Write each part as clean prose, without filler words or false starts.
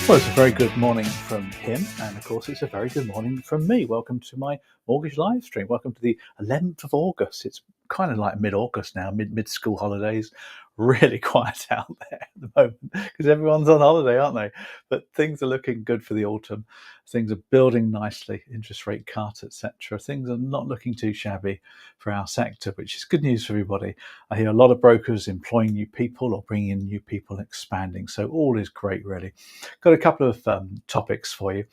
Well, it's a very good morning from him, and of course it's a very good morning from me. Welcome to my mortgage live stream. Welcome to the 11th of August. It's kind of like mid-August now, mid-school holidays. Really quiet out there at the moment because everyone's on holiday, aren't they? But things are looking good for the autumn. Things are building nicely, interest rate cut, etc. Things are not looking too shabby for our sector, which is good news for everybody. I hear a lot of brokers employing new people or bringing in new people, expanding. So all is great, really. Got a couple of topics for you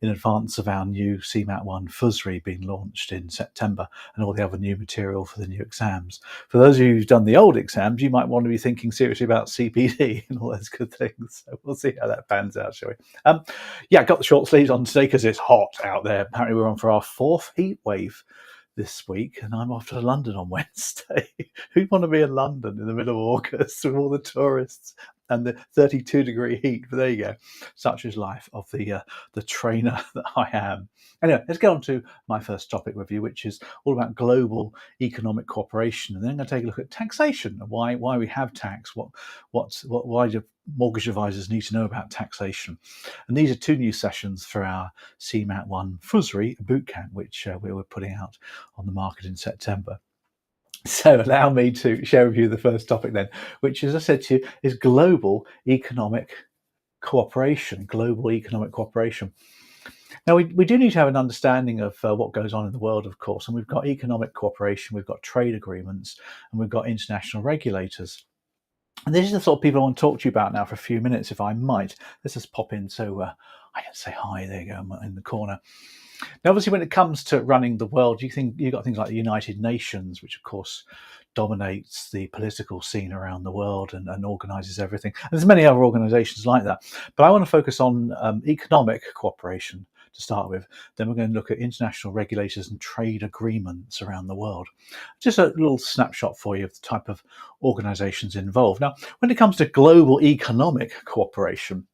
in advance of our new CMAT1 FSRE being launched in September and all the other new material for the new exams. For those of you who've done the old exams, you might want to be thinking seriously about CPD and all those good things. So we'll see how that pans out, shall we? Yeah, got the short sleeves on today because it's hot out there. Apparently we're on for our fourth heat wave this week, and I'm off to London on Wednesday. Who'd want to be in London in the middle of August with all the tourists and the 32-degree heat? But there you go. Such is life of the trainer that I am. Anyway, let's get on to my first topic with you, which is all about global economic cooperation. And then I'm going to take a look at taxation and why we have tax. Why do mortgage advisors need to know about taxation? And these are two new sessions for our CMAT1 FSRE bootcamp, which we were putting out on the market in September. So allow me to share with you the first topic then, which, as I said to you, is global economic cooperation. Global economic cooperation. Now, we do need to have an understanding of what goes on in the world, of course, and we've got economic cooperation, we've got trade agreements, and we've got international regulators. And this is the sort of people I want to talk to you about now for a few minutes, if I might. Let's just pop in so I can say hi. There you go, I'm in the corner. Now, obviously, when it comes to running the world, you've got things like the United Nations, which, of course, dominates the political scene around the world and organises everything. And there's many other organisations like that. But I want to focus on economic cooperation to start with. Then we're going to look at international regulators and trade agreements around the world. Just a little snapshot for you of the type of organisations involved. Now, when it comes to global economic cooperation,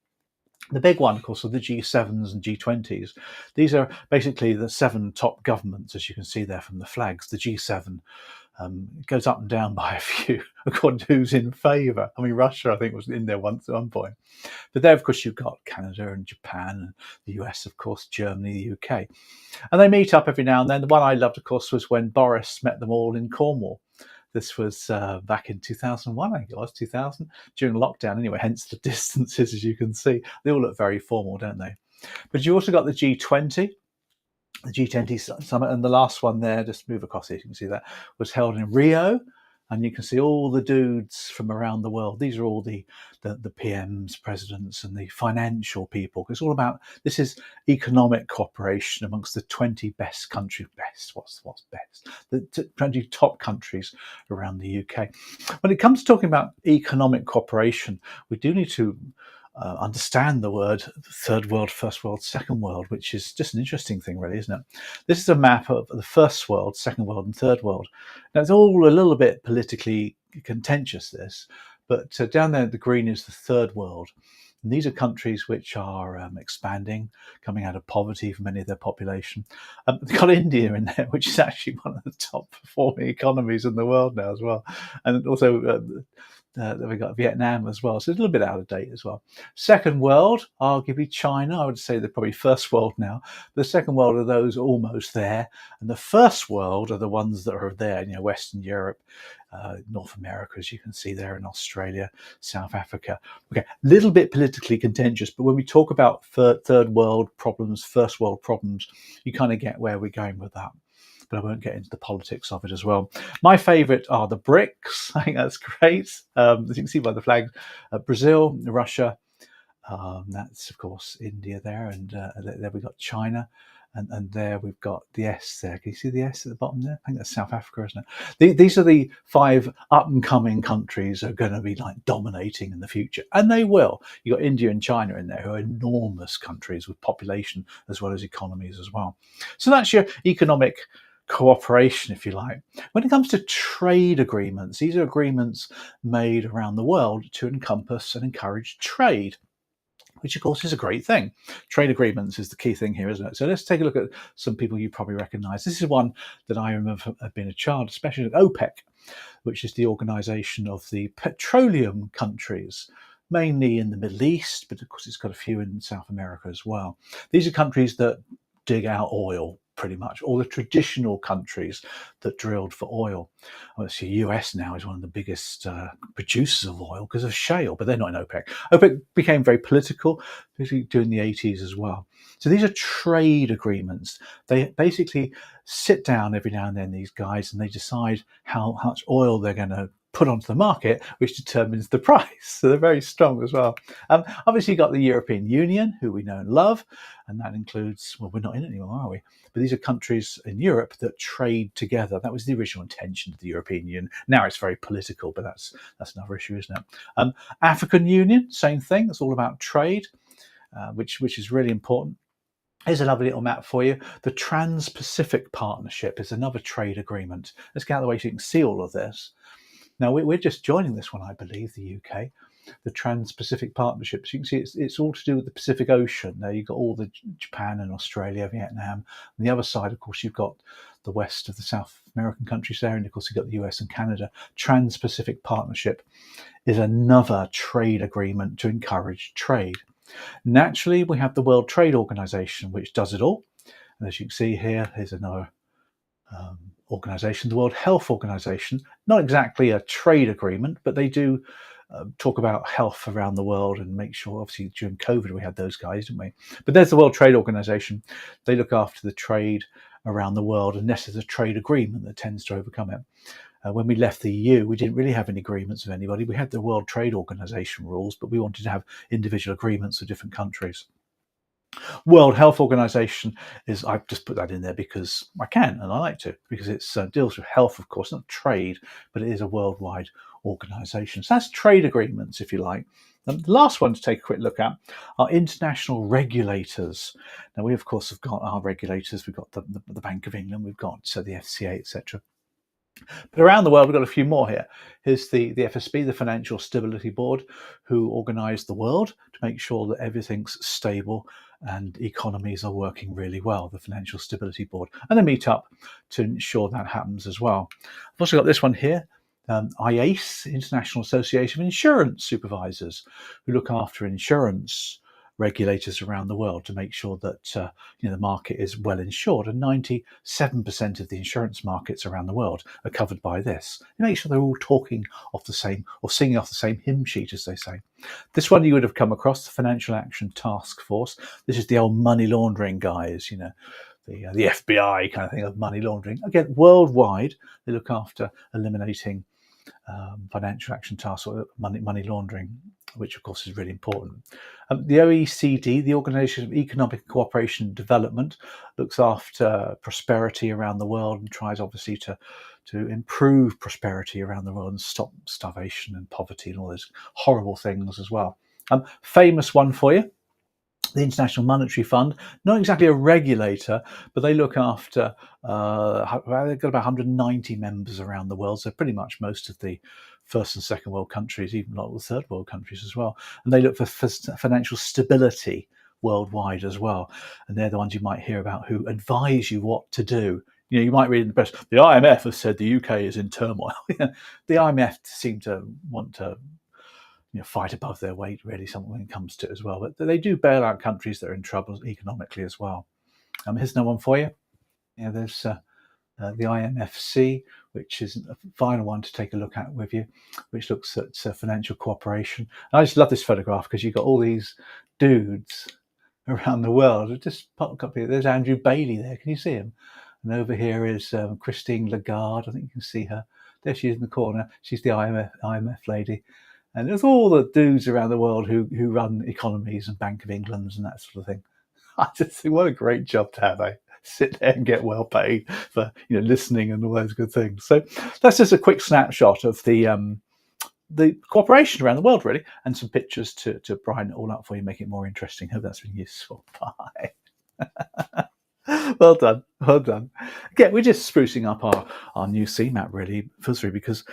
the big one, of course, are the G7s and G20s. These are basically the 7 top governments, as you can see there from the flags. The G7 goes up and down by a few, according to who's in favour. I mean, Russia, I think, was in there once at one point. But there, of course, you've got Canada and Japan and the US, of course, Germany, the UK. And they meet up every now and then. The one I loved, of course, was when Boris met them all in Cornwall. This was back in 2001, I think it was, 2000, during lockdown anyway, hence the distances, as you can see. They all look very formal, don't they? But you also got the G20, the G20 summit, and the last one there, just move across here, you can see that, was held in Rio. And you can see all the dudes from around the world. These are all the PMs, presidents, and the financial people. It's all about, this is economic cooperation amongst the 20 best countries. What's best? The 20 top countries around the UK. When it comes to talking about economic cooperation, we do need to understand the word third world, first world, second world, which is just an interesting thing, really, isn't it? This is a map of the first world, second world, and third world. Now, it's all a little bit politically contentious, this, but down there, the green is the third world. And these are countries which are expanding, coming out of poverty for many of their population. They've got India in there, which is actually one of the top performing economies in the world now as well. And also we've got Vietnam as well, so it's a little bit out of date as well. Second world, arguably China. I would say they're probably first world now. The second world are those almost there, and the first world are the ones that are there. You know, Western Europe, North America, as you can see there, in Australia, South Africa. Okay, a little bit politically contentious, but when we talk about third world problems, first world problems, you kind of get where we're going with that. But I won't get into the politics of it as well. My favourite are the BRICS. I think that's great. As you can see by the flag, Brazil, Russia, that's, of course, India there, and there we've got China, and there we've got the S there. Can you see the S at the bottom there? I think that's South Africa, isn't it? These are the 5 up-and-coming countries that are going to be like dominating in the future, and they will. You've got India and China in there, who are enormous countries with population as well as economies as well. So that's your economic cooperation, if you like. When it comes to trade agreements, these are agreements made around the world to encompass and encourage trade, which of course is a great thing. Trade agreements is the key thing here, isn't it? So let's take a look at some people you probably recognise. This is one that I remember being a child, especially at OPEC, which is the organisation of the petroleum countries. mainly in the Middle East, but of course it's got a few in South America as well. These are countries that dig out oil, pretty much, all the traditional countries that drilled for oil. Obviously, the US now is one of the biggest producers of oil because of shale, but they're not in OPEC. OPEC became very political, particularly during the 80s as well. So these are trade agreements. They basically sit down every now and then, these guys, and they decide how much oil they're going to put onto the market, which determines the price. So they're very strong as well. Obviously, you've got the European Union, who we know and love, and that includes, well, we're not in it anymore, are we? But these are countries in Europe that trade together. That was the original intention of the European Union. Now it's very political, but that's another issue, isn't it? African Union, same thing. It's all about trade, which is really important. Here's a lovely little map for you. The Trans-Pacific Partnership is another trade agreement. Let's get out of the way so you can see all of this. Now, we're just joining this one, I believe, the UK, the Trans-Pacific Partnership. So you can see it's all to do with the Pacific Ocean. Now, you've got all the Japan and Australia, Vietnam. On the other side, of course, you've got the west of the South American countries there, and of course, you've got the US and Canada. Trans-Pacific Partnership is another trade agreement to encourage trade. Naturally, we have the World Trade Organization, which does it all. And as you can see here, here's another organization, the World Health Organization. Not exactly a trade agreement, but they do talk about health around the world and make sure, obviously during COVID we had those guys, didn't we? But there's the World Trade Organization. They look after the trade around the world, unless there's a trade agreement that tends to overcome it. When we left the EU, we didn't really have any agreements with anybody. We had the World Trade Organization rules, but we wanted to have individual agreements with different countries. World Health Organization is, I've just put that in there because I can and I like to, because it deals with health, of course, not trade, but it is a worldwide organization. So that's trade agreements, if you like. And the last one to take a quick look at are international regulators. Now, we, of course, have got our regulators. We've got the Bank of England, we've got the FCA, etc. But around the world, we've got a few more here. Here's the FSB, the Financial Stability Board, who organise the world to make sure that everything's stable and economies are working really well, the Financial Stability Board. And they meet up to ensure that happens as well. I've also got this one here, IACE, International Association of Insurance Supervisors, who look after insurance regulators around the world to make sure that the market is well insured, and 97% of the insurance markets around the world are covered by this. They make sure they're all talking off the same, or singing off the same hymn sheet, as they say. This one you would have come across, the Financial Action Task Force. This is the old money laundering guys, the FBI kind of thing of money laundering. Again, worldwide, they look after eliminating financial action tasks or money laundering, which of course is really important. The OECD, the Organisation of Economic Cooperation and Development, looks after prosperity around the world and tries obviously to improve prosperity around the world and stop starvation and poverty and all those horrible things as well. Famous one for you, the International Monetary Fund, not exactly a regulator, but they look after, they've got about 190 members around the world, so pretty much most of the first and second world countries, even a lot of the third world countries as well. And they look for financial stability worldwide as well. And they're the ones you might hear about who advise you what to do. You might read in the press, the IMF has said the UK is in turmoil. The IMF seem to want to fight above their weight, really, something when it comes to it as well. But they do bail out countries that are in trouble economically as well. Here's another one for you. There's the IMFC, which is a final one to take a look at with you, which looks at financial cooperation. And I just love this photograph because you've got all these dudes around the world. Just pop up here. There's Andrew Bailey there. Can you see him? And over here is Christine Lagarde. I think you can see her. There she is in the corner. She's the IMF lady. And there's all the dudes around the world who run economies and Bank of England and that sort of thing. I just think what a great job to have, sit there and get well paid for listening and all those good things. So that's just a quick snapshot of the cooperation around the world, really, and some pictures to brighten it all up for you, make it more interesting. Hope that's been useful. Bye. Well done. Again, we're just sprucing up our new CMAP, really, FSRE, because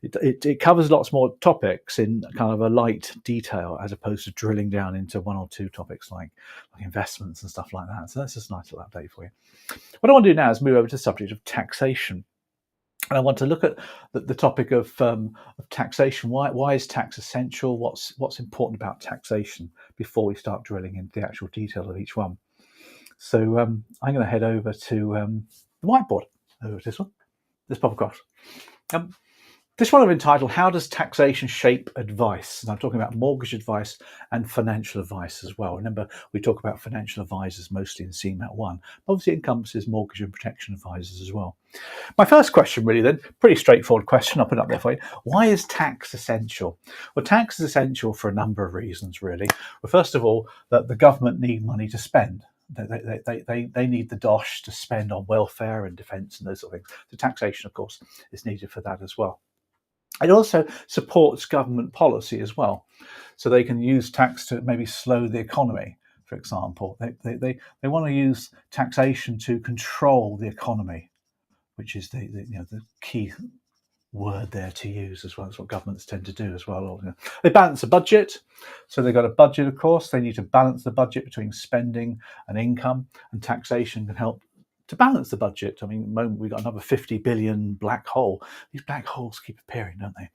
it covers lots more topics in kind of a light detail, as opposed to drilling down into one or two topics like investments and stuff like that. So that's just a nice little update for you. What I want to do now is move over to the subject of taxation. And I want to look at the topic of taxation. Why is tax essential? What's important about taxation before we start drilling into the actual detail of each one? So I'm going to head over to the whiteboard. Over to this one, this pop across. This one I've entitled, How Does Taxation Shape Advice? And I'm talking about mortgage advice and financial advice as well. Remember, we talk about financial advisors mostly in CMAT 1. Obviously, it encompasses mortgage and protection advisors as well. My first question really then, pretty straightforward question, I'll put it up there for you. Why is tax essential? Well, tax is essential for a number of reasons really. Well, first of all, that the government need money to spend. They need the dosh to spend on welfare and defence and those sort of things. The taxation, of course, is needed for that as well. It also supports government policy as well. So they can use tax to maybe slow the economy, for example. They want to use taxation to control the economy, which is the key word there to use as well. That's what governments tend to do as well. They balance a budget. So they've got a budget, of course. They need to balance the budget between spending and income, and taxation can help to balance the budget. I mean, at the moment we've got another 50 billion black hole. These black holes keep appearing, don't they?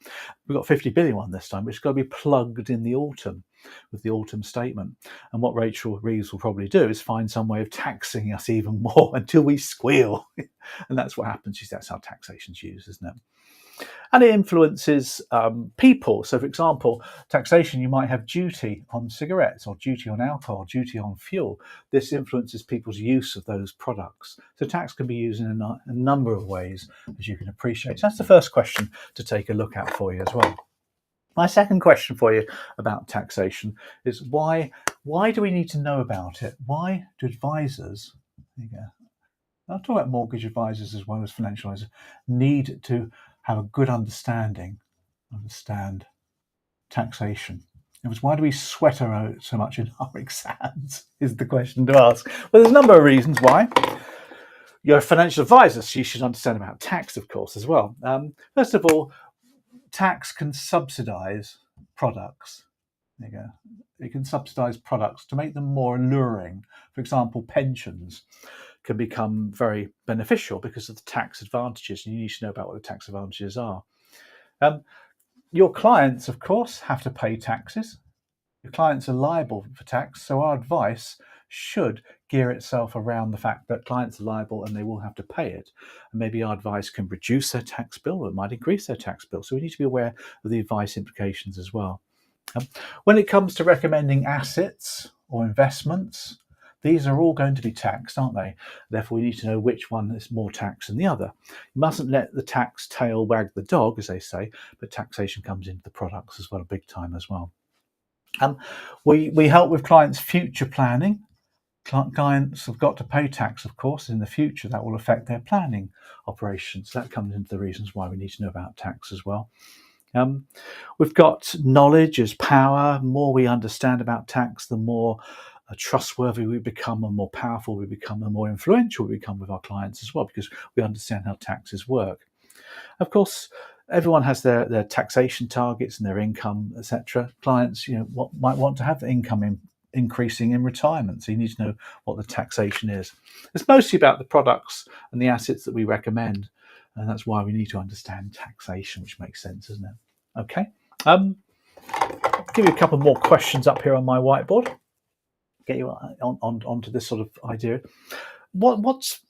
We've got 50 billion one this time, which has got to be plugged in the autumn with the autumn statement. And what Rachel Reeves will probably do is find some way of taxing us even more until we squeal. And that's what happens. That's how taxation's used, isn't it? And it influences people. So, for example, taxation, you might have duty on cigarettes or duty on alcohol, duty on fuel. This influences people's use of those products. So tax can be used in a number of ways, as you can appreciate. So that's the first question to take a look at for you as well. My second question for you about taxation is why do we need to know about it? Why do advisors, I'll talk about mortgage advisors as well as financial advisors, need to have a good understand taxation? It was, why do we sweat out so much in our exams is the question to ask. Well, there's a number of reasons why. You're a financial advisor, so you should understand about tax, of course, as well. First of all, tax can subsidise products. There you go. It can subsidise products to make them more alluring. For example, pensions can become very beneficial because of the tax advantages. You need to know about what the tax advantages are. Your clients, of course, have to pay taxes. Your clients are liable for tax, so our advice should gear itself around the fact that clients are liable and they will have to pay it. And maybe our advice can reduce their tax bill or it might increase their tax bill. So we need to be aware of the advice implications as well. When it comes to recommending assets or investments, these are all going to be taxed, aren't they? Therefore, we need to know which one is more taxed than the other. You mustn't let the tax tail wag the dog, as they say, but taxation comes into the products as well, big time as well. We help with clients' future planning. Clients have got to pay tax, of course, in the future. That will affect their planning operations. That comes into the reasons why we need to know about tax as well. We've got knowledge is power. The more we understand about tax, the more trustworthy we become, and more powerful we become, and more influential we become with our clients as well, because we understand how taxes work. Of course, everyone has their taxation targets and their income, etc. Clients, might want to have the income increasing in retirement, so you need to know what the taxation is. It's mostly about the products and the assets that we recommend, and that's why we need to understand taxation, which makes sense, doesn't it? Okay. I'll give you a couple more questions up here on my whiteboard. Get you onto this sort of idea. What's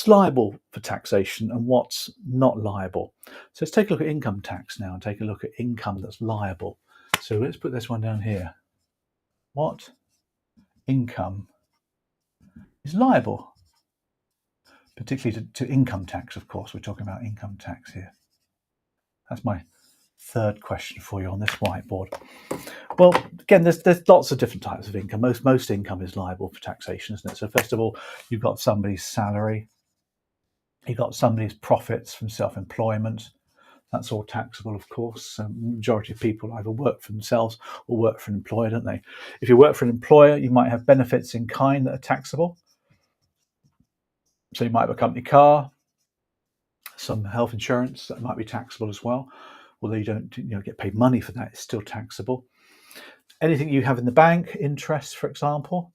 liable for taxation and what's not liable? So let's take a look at income tax now and take a look at income that's liable. So let's put this one down here. What income is liable? Particularly to income tax, of course. We're talking about income tax here. That's my third question for you on this whiteboard. Well, again, there's lots of different types of income. Most income is liable for taxation, isn't it? So first of all, you've got somebody's salary, you've got somebody's profits from self-employment. That's all taxable, of course. The majority of people either work for themselves or work for an employer, don't they? If you work for an employer, you might have benefits in kind that are taxable. So you might have a company car, some health insurance that might be taxable as well. Although you don't get paid money for that, it's still taxable. Anything you have in the bank, interest, for example,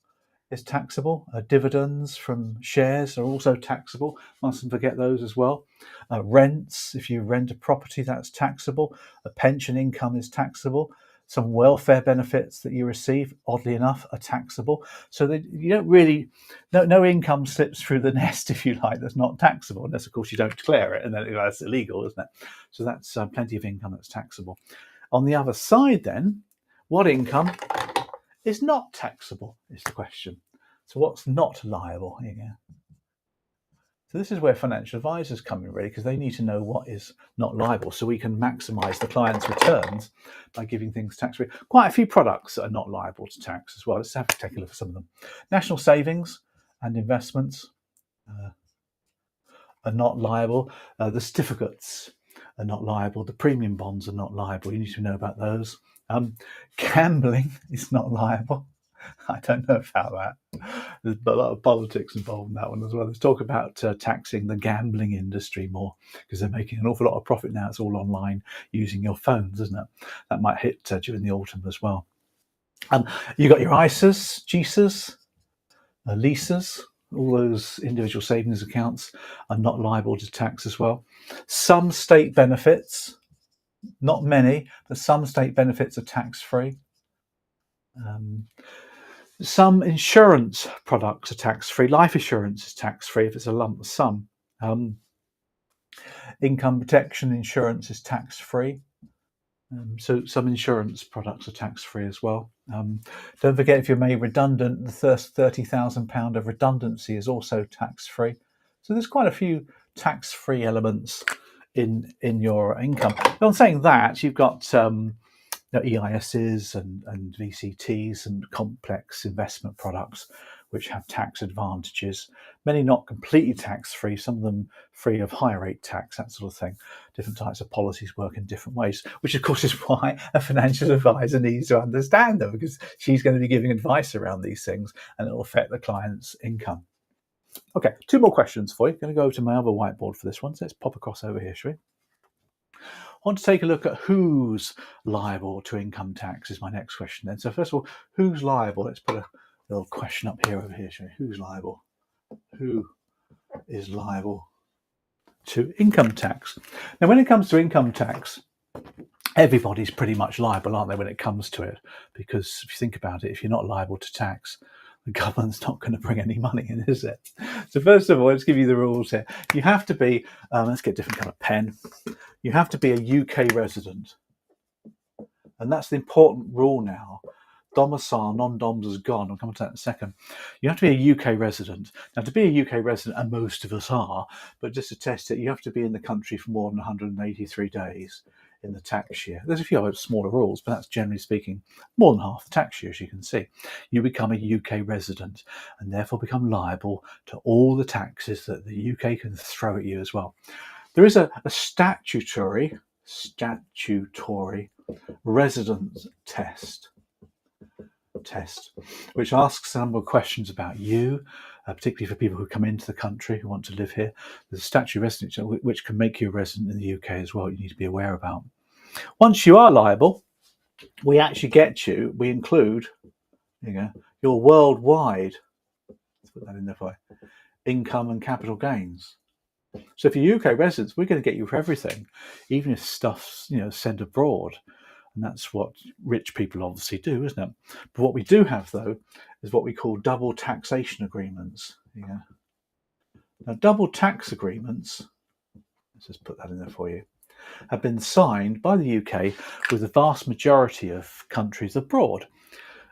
is taxable. Dividends from shares are also taxable. Mustn't forget those as well. Rents, if you rent a property, that's taxable. A pension income is taxable. Some welfare benefits that you receive, oddly enough, are taxable. So that you don't really, no income slips through the nest, if you like, that's not taxable, unless, of course, you don't declare it, and then that's illegal, isn't it? So that's plenty of income that's taxable. On the other side, then, what income is not taxable is the question. So what's not liable? Here you go. So this is where financial advisors come in, really, because they need to know what is not liable, so we can maximise the client's returns by giving things tax-free. Quite a few products are not liable to tax as well. Let's have to take a look at some of them. National savings and investments are not liable. The certificates are not liable. The premium bonds are not liable. You need to know about those. Gambling is not liable. I don't know about that. There's a lot of politics involved in that one as well. Let's talk about taxing the gambling industry more, because they're making an awful lot of profit now. It's all online using your phones, isn't it? That might hit during the autumn as well. You've got your ISAs, GISAs, LISAs. All those individual savings accounts are not liable to tax as well. Some state benefits, not many, but some state benefits are tax-free. Some insurance products are tax-free. Life insurance is tax-free if it's a lump sum. Income protection insurance is tax-free. So some insurance products are tax-free as well. Don't forget, if you're made redundant, the first £30,000 of redundancy is also tax-free. So there's quite a few tax-free elements in your income. But on saying that, you've got EISs and VCTs and complex investment products which have tax advantages. Many not completely tax-free, some of them free of high rate tax, that sort of thing. Different types of policies work in different ways, which of course is why a financial advisor needs to understand them, because she's going to be giving advice around these things and it'll affect the client's income. Okay, 2 more questions for you. I'm going to go to my other whiteboard for this one, so let's pop across over here, shall we? I want to take a look at who's liable to income tax is my next question then. So first of all, who's liable? Let's put a little question up here over here, shall we? Who's liable? Who is liable to income tax? Now, when it comes to income tax, everybody's pretty much liable, aren't they, when it comes to it? Because if you think about it, if you're not liable to tax, the government's not going to bring any money in, is it? So first of all, let's give you the rules here. You have to be, let's get a different kind of pen. You have to be a UK resident. And that's the important rule now. Domicile, non-doms is gone. I'll come to that in a second. You have to be a UK resident. Now, to be a UK resident, and most of us are, but just to test it, you have to be in the country for more than 183 days in the tax year. There's a few other smaller rules, but that's generally speaking more than half the tax year, as you can see. You become a UK resident and therefore become liable to all the taxes that the UK can throw at you as well. There is a statutory residence test, which asks a number of questions about you, particularly for people who come into the country who want to live here. There's a statutory residence which can make you a resident in the UK as well, you need to be aware about. Once you are liable, we include your worldwide, let's put that in there for you, income and capital gains. So if you're UK residents, we're going to get you for everything, even if stuff's sent abroad. And that's what rich people obviously do, isn't it? But what we do have, though, is what we call double taxation agreements. Now, double tax agreements, let's just put that in there for you, have been signed by the UK with the vast majority of countries abroad.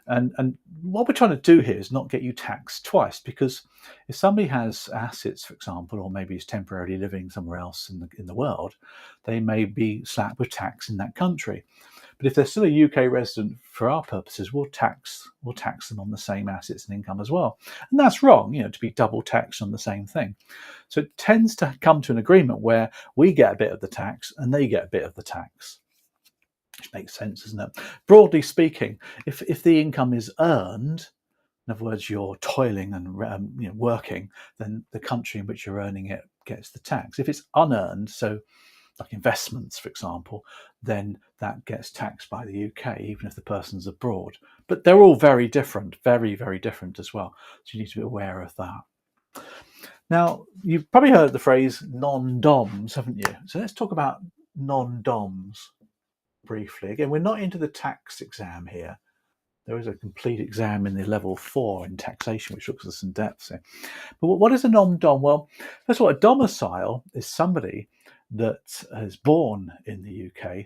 And what we're trying to do here is not get you taxed twice, because if somebody has assets, for example, or maybe is temporarily living somewhere else in the world, they may be slapped with tax in that country. But if they're still a UK resident, for our purposes, we'll tax them on the same assets and income as well. And that's wrong, to be double taxed on the same thing. So it tends to come to an agreement where we get a bit of the tax and they get a bit of the tax. Which makes sense, doesn't it? Broadly speaking, if the income is earned, in other words, you're toiling and working, then the country in which you're earning it gets the tax. If it's unearned, so like investments, for example, then that gets taxed by the UK, even if the person's abroad. But they're all very different, very, very different as well. So you need to be aware of that. Now, you've probably heard the phrase non-DOMs, haven't you? So let's talk about non-DOMs briefly. Again, we're not into the tax exam here. There is a complete exam in the level 4 in taxation, which looks at this in depth. So. But what is a non-DOM? Well, first of all, a domicile is somebody that is born in the UK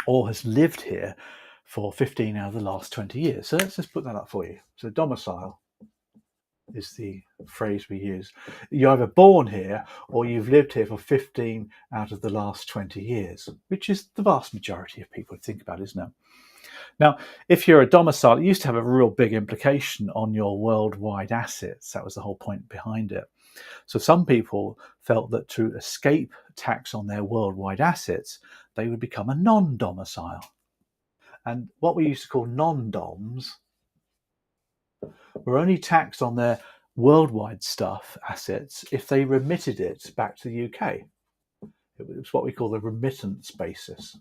or has lived here for 15 out of the last 20 years. So let's just put that up for you. So domicile is the phrase we use. You're either born here or you've lived here for 15 out of the last 20 years, which is the vast majority of people think about, isn't it? Now, if you're a domicile, it used to have a real big implication on your worldwide assets. That was the whole point behind it. So some people felt that to escape tax on their worldwide assets, they would become a non-domicile. And what we used to call non-DOMs were only taxed on their worldwide assets, if they remitted it back to the UK. It was what we call the remittance basis.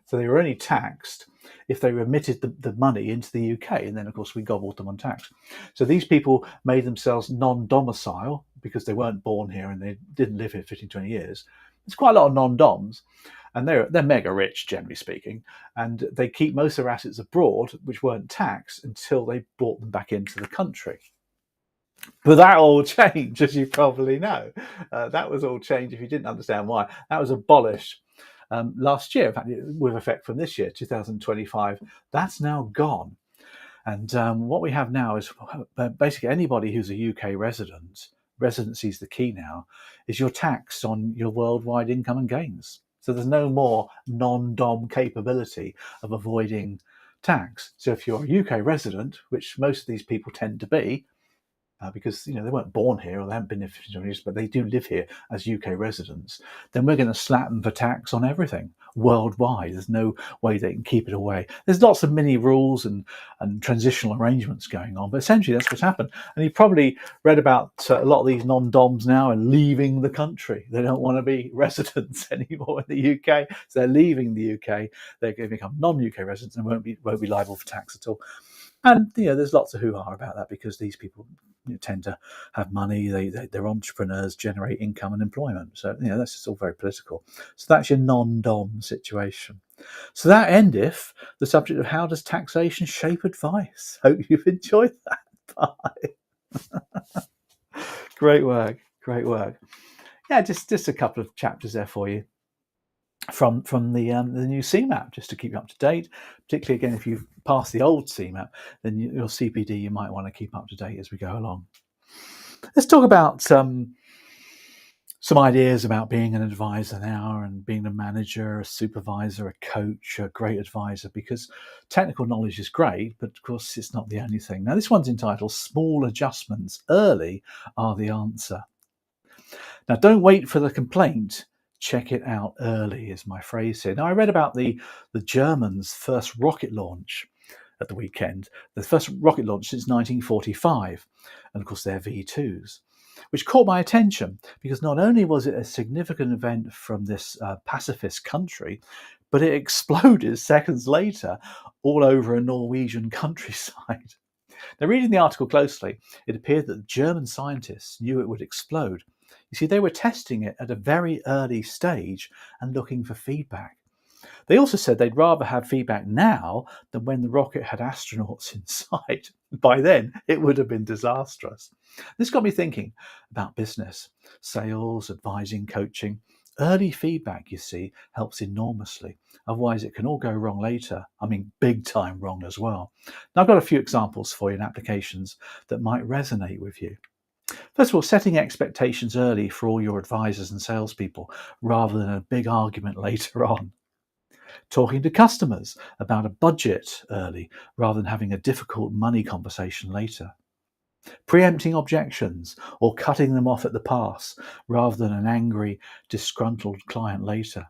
So they were only taxed if they remitted the money into the UK, and then of course we gobbled them on tax. So these people made themselves non-domicile because they weren't born here and they didn't live here 15, 20 years. There's quite a lot of non-DOMs, and they're mega rich, generally speaking, and they keep most of their assets abroad, which weren't taxed until they brought them back into the country. But that all changed, as you probably know. That was all changed, if you didn't understand why. That was abolished last year, in fact, with effect from this year, 2025. That's now gone. And what we have now is basically anybody who's a UK resident, residency is the key now, is you're taxed on your worldwide income and gains. So there's no more non-DOM capability of avoiding tax. So if you're a UK resident, which most of these people tend to be, because they weren't born here or they haven't been here for 15 years, but they do live here as UK residents, then we're going to slap them for tax on everything worldwide. There's no way they can keep it away. There's lots of mini rules and transitional arrangements going on, but essentially that's what's happened. And you probably read about a lot of these non-DOMs now are leaving the country. They don't want to be residents anymore in the UK, so they're leaving the UK. They're going to become non-UK residents and won't be liable for tax at all. And there's lots of hoo-ha about that because these people tend to have money. They're entrepreneurs, generate income and employment. So that's just all very political. So that's your non-DOM situation. So that endeth the subject of how does taxation shape advice. Hope you've enjoyed that. Bye. Great work. Yeah, just a couple of chapters there for you from the new CMAP, just to keep you up to date. Particularly, again, if you've passed the old CMAP, then your CPD you might want to keep up to date as we go along. Let's talk about some ideas about being an advisor now, and being a manager, a supervisor, a coach, a great advisor, because technical knowledge is great, but of course it's not the only thing. Now, this one's entitled Small Adjustments Early Are the Answer. Now, don't wait for the complaint. Check it out early, is my phrase here. Now, I read about the Germans' first rocket launch at the weekend, the first rocket launch since 1945, and of course they're V2s, which caught my attention because not only was it a significant event from this pacifist country, but it exploded seconds later all over a Norwegian countryside. Now, reading the article closely, it appeared that the German scientists knew it would explode. You see, they were testing it at a very early stage and looking for feedback. They also said they'd rather have feedback now than when the rocket had astronauts inside. By then, it would have been disastrous. This got me thinking about business, sales, advising, coaching. Early feedback, you see, helps enormously. Otherwise, it can all go wrong later. I mean, big time wrong as well. Now, I've got a few examples for you in applications that might resonate with you. First of all, setting expectations early for all your advisors and salespeople rather than a big argument later on. Talking to customers about a budget early rather than having a difficult money conversation later. Preempting objections or cutting them off at the pass rather than an angry, disgruntled client later.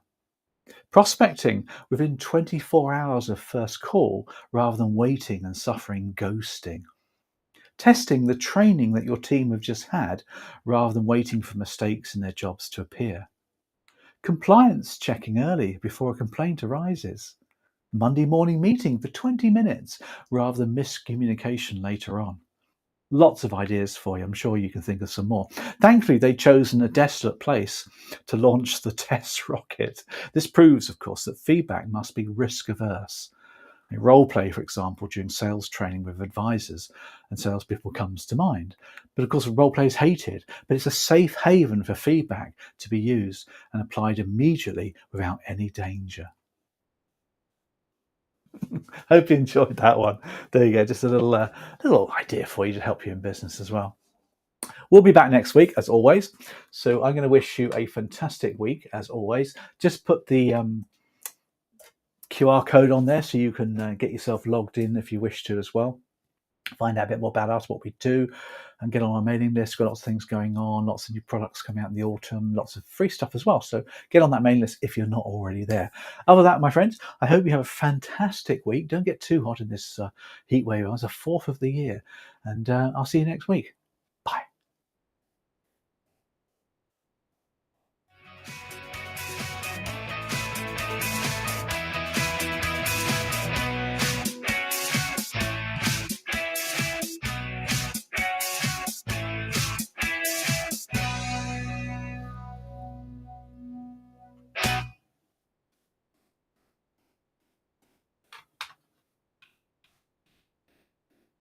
Prospecting within 24 hours of first call rather than waiting and suffering ghosting. Testing the training that your team have just had rather than waiting for mistakes in their jobs to appear. Compliance checking early before a complaint arises. Monday morning meeting for 20 minutes rather than miscommunication later on. Lots of ideas for you. I'm sure you can think of some more. Thankfully, they'd chosen a desolate place to launch the test rocket. This proves, of course, that feedback must be risk averse. Role play, for example, during sales training with advisors and salespeople comes to mind. But of course, role play is hated, but it's a safe haven for feedback to be used and applied immediately without any danger. Hope you enjoyed that one. There you go, just a little idea for you to help you in business as well. We'll be back next week, as always. So I'm going to wish you a fantastic week, as always. Just put the QR code on there so you can get yourself logged in if you wish to as well. Find out a bit more about us, what we do, and get on our mailing list. We've got lots of things going on, lots of new products coming out in the autumn, lots of free stuff as well. So get on that mailing list if you're not already there. Other than that, my friends, I hope you have a fantastic week. Don't get too hot in this heat wave. It's the 4th of the year. And I'll see you next week.